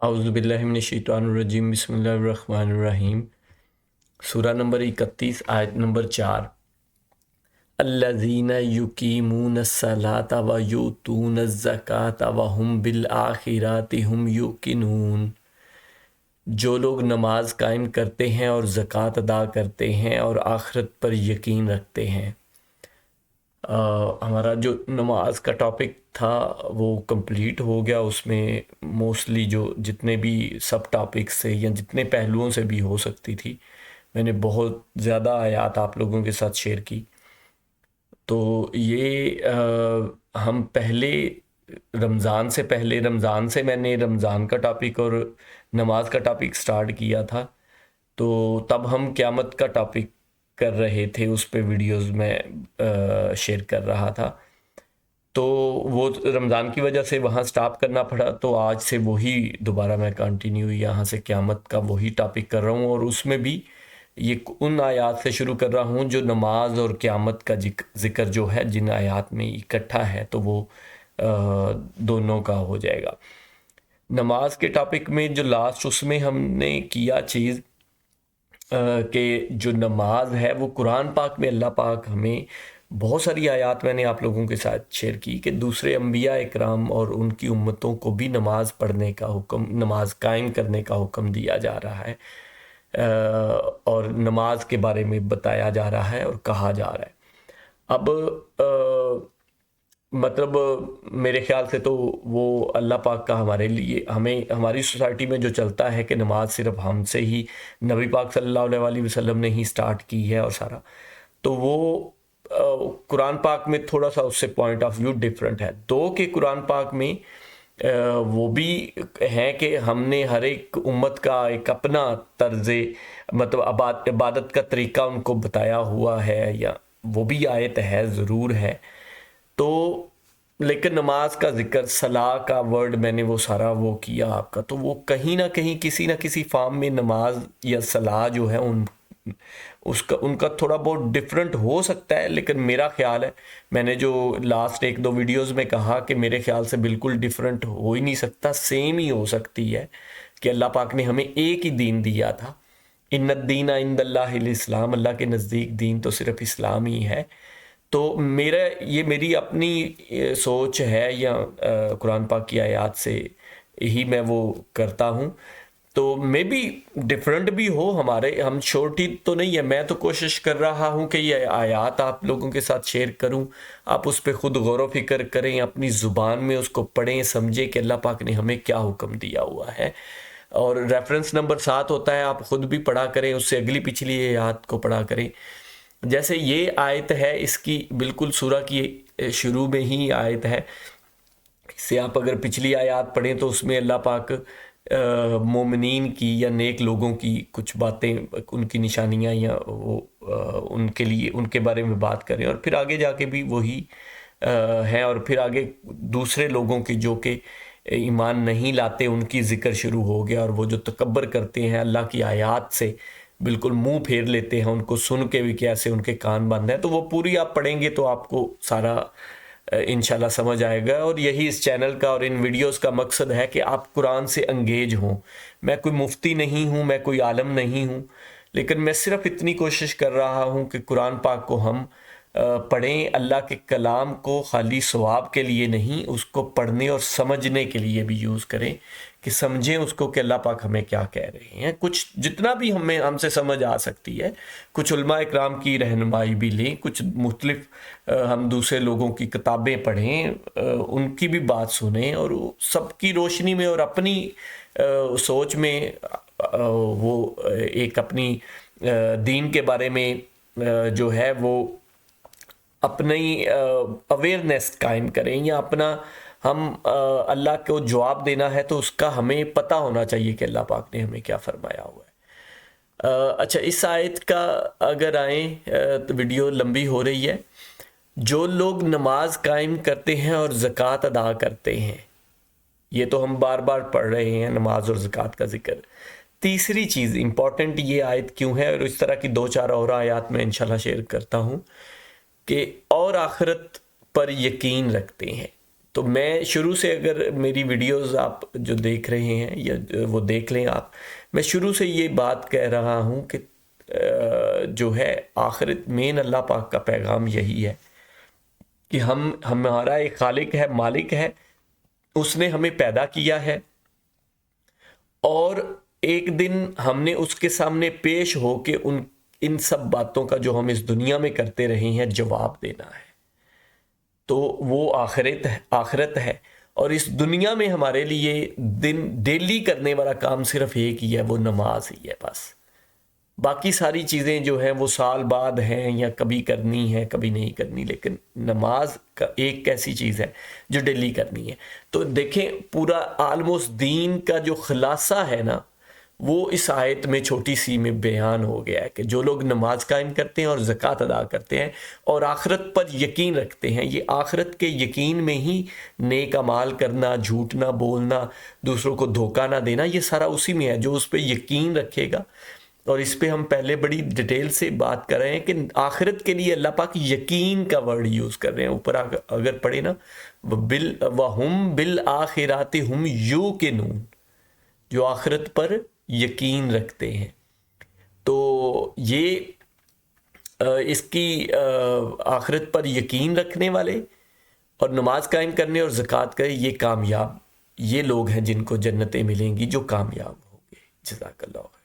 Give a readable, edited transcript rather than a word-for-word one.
اعوذ باللہ من الشیطان الرجیم، بسم اللہ الرحمن الرحیم۔ سورہ نمبر 31، آیت نمبر 4۔ الذین یقیمون الصلاۃ ویؤتون الزکاۃ وہم بالآخرۃ ہم یوقنون۔ جو لوگ نماز قائم کرتے ہیں اور زکوٰۃ ادا کرتے ہیں اور آخرت پر یقین رکھتے ہیں۔ ہمارا جو نماز کا ٹاپک تھا وہ کمپلیٹ ہو گیا۔ اس میں موسٹلی جو جتنے بھی سب ٹاپکس سے یا جتنے پہلوؤں سے بھی ہو سکتی تھی، میں نے بہت زیادہ آیات آپ لوگوں کے ساتھ شیئر کی۔ تو یہ ہم پہلے رمضان سے میں نے رمضان کا ٹاپک اور نماز کا ٹاپک سٹارٹ کیا تھا، تو تب ہم قیامت کا ٹاپک کر رہے تھے، اس پہ ویڈیوز میں شیئر کر رہا تھا۔ تو وہ رمضان کی وجہ سے وہاں سٹاپ کرنا پڑا، تو آج سے وہی دوبارہ میں کنٹینیو یہاں سے قیامت کا وہی ٹاپک کر رہا ہوں، اور اس میں بھی یہ ان آیات سے شروع کر رہا ہوں جو نماز اور قیامت کا ذکر جو ہے جن آیات میں اکٹھا ہے، تو وہ دونوں کا ہو جائے گا۔ نماز کے ٹاپک میں جو لاسٹ اس میں ہم نے کیا چیز کہ جو نماز ہے وہ قرآن پاک میں اللہ پاک ہمیں بہت ساری آیات میں نے آپ لوگوں کے ساتھ شیئر کی کہ دوسرے انبیاء اکرام اور ان کی امتوں کو بھی نماز پڑھنے کا حکم، نماز قائم کرنے کا حکم دیا جا رہا ہے، اور نماز کے بارے میں بتایا جا رہا ہے اور کہا جا رہا ہے۔ اب مطلب میرے خیال سے تو وہ اللہ پاک کا ہمارے لیے، ہماری سوسائٹی میں جو چلتا ہے کہ نماز صرف ہم سے ہی، نبی پاک صلی اللہ علیہ وسلم نے ہی سٹارٹ کی ہے اور سارا، تو وہ قرآن پاک میں تھوڑا سا اس سے پوائنٹ آف ویو ڈیفرنٹ ہے۔ کہ قرآن پاک میں وہ بھی ہیں کہ ہم نے ہر ایک امت کا ایک اپنا طرز مطلب عبادت کا طریقہ ان کو بتایا ہوا ہے، یا وہ بھی آیت ہے، ضرور ہے۔ تو لیکن نماز کا ذکر، صلاح کا ورڈ میں نے وہ سارا وہ کیا آپ کا، تو وہ کہیں نہ کہیں کسی نہ کسی فارم میں نماز یا صلاح جو ہے ان کا تھوڑا بہت ڈفرنٹ ہو سکتا ہے، لیکن میرا خیال ہے، میں نے جو لاسٹ ایک دو ویڈیوز میں کہا کہ میرے خیال سے بالکل ڈفرنٹ ہو ہی نہیں سکتا، سیم ہی ہو سکتی ہے کہ اللہ پاک نے ہمیں ایک ہی دین دیا تھا۔ ان الدین عند اللہ الاسلام، اللہ کے نزدیک دین تو صرف اسلام ہی ہے۔ تو میری اپنی سوچ ہے، یا قرآن پاک کی آیات سے ہی میں وہ کرتا ہوں، تو میں بھی ڈفرنٹ بھی ہو، ہم چھوٹی تو نہیں ہے۔ میں تو کوشش کر رہا ہوں کہ یہ آیات آپ لوگوں کے ساتھ شیئر کروں، آپ اس پہ خود غور و فکر کریں، اپنی زبان میں اس کو پڑھیں، سمجھیں کہ اللہ پاک نے ہمیں کیا حکم دیا ہوا ہے۔ اور ریفرنس نمبر 7 ہوتا ہے، آپ خود بھی پڑھا کریں، اس سے اگلی پچھلی آیات کو پڑھا کریں۔ جیسے یہ آیت ہے، اس کی بالکل سورہ کی شروع میں ہی آیت ہے، اس سے آپ اگر پچھلی آیات پڑھیں تو اس میں اللہ پاک مومنین کی یا نیک لوگوں کی کچھ باتیں، ان کی نشانیاں یا وہ ان کے لیے، ان کے بارے میں بات کریں، اور پھر آگے جا کے بھی وہی ہیں، اور پھر آگے دوسرے لوگوں کی جو کہ ایمان نہیں لاتے ان کی ذکر شروع ہو گیا، اور وہ جو تکبر کرتے ہیں اللہ کی آیات سے، بالکل منہ پھیر لیتے ہیں، ان کو سن کے بھی کیسے ان کے کان بند ہیں، تو وہ پوری آپ پڑھیں گے تو آپ کو سارا انشاءاللہ سمجھ آئے گا۔ اور یہی اس چینل کا اور ان ویڈیوز کا مقصد ہے کہ آپ قرآن سے انگیج ہوں۔ میں کوئی مفتی نہیں ہوں، میں کوئی عالم نہیں ہوں، لیکن میں صرف اتنی کوشش کر رہا ہوں کہ قرآن پاک کو ہم پڑھیں، اللہ کے کلام کو خالی ثواب کے لیے نہیں، اس کو پڑھنے اور سمجھنے کے لیے بھی یوز کریں، کہ سمجھیں اس کو کہ اللہ پاک ہمیں کیا کہہ رہے ہیں، کچھ جتنا بھی ہم سے سمجھ آ سکتی ہے، کچھ علماء اکرام کی رہنمائی بھی لیں، کچھ مختلف ہم دوسرے لوگوں کی کتابیں پڑھیں، ان کی بھی بات سنیں، اور سب کی روشنی میں اور اپنی سوچ میں وہ ایک اپنی دین کے بارے میں جو ہے وہ اپنی اویئرنیس قائم کریں، یا اپنا ہم اللہ کو جواب دینا ہے تو اس کا ہمیں پتہ ہونا چاہیے کہ اللہ پاک نے ہمیں کیا فرمایا ہوا ہے۔ اچھا، اس آیت کا اگر آئیں تو ویڈیو لمبی ہو رہی ہے۔ جو لوگ نماز قائم کرتے ہیں اور زکوٰۃ ادا کرتے ہیں، یہ تو ہم بار بار پڑھ رہے ہیں نماز اور زکوٰۃ کا ذکر۔ تیسری چیز امپورٹنٹ یہ آیت کیوں ہے، اور اس طرح کی 2-4 اور آیات میں انشاءاللہ شیئر کرتا ہوں، کہ اور آخرت پر یقین رکھتے ہیں۔ تو میں شروع سے، اگر میری ویڈیوز آپ جو دیکھ رہے ہیں یا وہ دیکھ لیں آپ، میں شروع سے یہ بات کہہ رہا ہوں کہ جو ہے آخرت مین اللہ پاک کا پیغام یہی ہے کہ ہمارا ایک خالق ہے، مالک ہے، اس نے ہمیں پیدا کیا ہے، اور ایک دن ہم نے اس کے سامنے پیش ہو کے ان سب باتوں کا جو ہم اس دنیا میں کرتے رہے ہیں جواب دینا ہے۔ تو وہ آخرت ہے، اور اس دنیا میں ہمارے لیے ڈیلی کرنے والا کام صرف ایک ہی ہے، وہ نماز ہی ہے بس۔ باقی ساری چیزیں جو ہیں وہ سال بعد ہیں یا کبھی کرنی ہے کبھی نہیں کرنی، لیکن نماز کا ایک ایسی چیز ہے جو ڈیلی کرنی ہے۔ تو دیکھیں پورا آلموسٹ دین کا جو خلاصہ ہے نا، وہ اس آیت میں چھوٹی سی میں بیان ہو گیا ہے کہ جو لوگ نماز قائم کرتے ہیں اور زکوٰۃ ادا کرتے ہیں اور آخرت پر یقین رکھتے ہیں، یہ آخرت کے یقین میں ہی نیک اعمال کرنا، جھوٹ نہ بولنا، دوسروں کو دھوکہ نہ دینا، یہ سارا اسی میں ہے۔ جو اس پہ یقین رکھے گا، اور اس پہ ہم پہلے بڑی ڈیٹیل سے بات کر رہے ہیں کہ آخرت کے لیے اللہ پاک یقین کا ورڈ یوز کر رہے ہیں۔ اوپر اگر پڑھے نا، وَهُمْ بِالْآخِرَاتِ هُمْ يُوقِنُونَ، جو آخرت پر یقین رکھتے ہیں۔ تو یہ اس کی آخرت پر یقین رکھنے والے اور نماز قائم کرنے اور زکوٰۃ کرے، یہ کامیاب، یہ لوگ ہیں جن کو جنتیں ملیں گی جو کامیاب ہوں گے۔ جزاک اللہ۔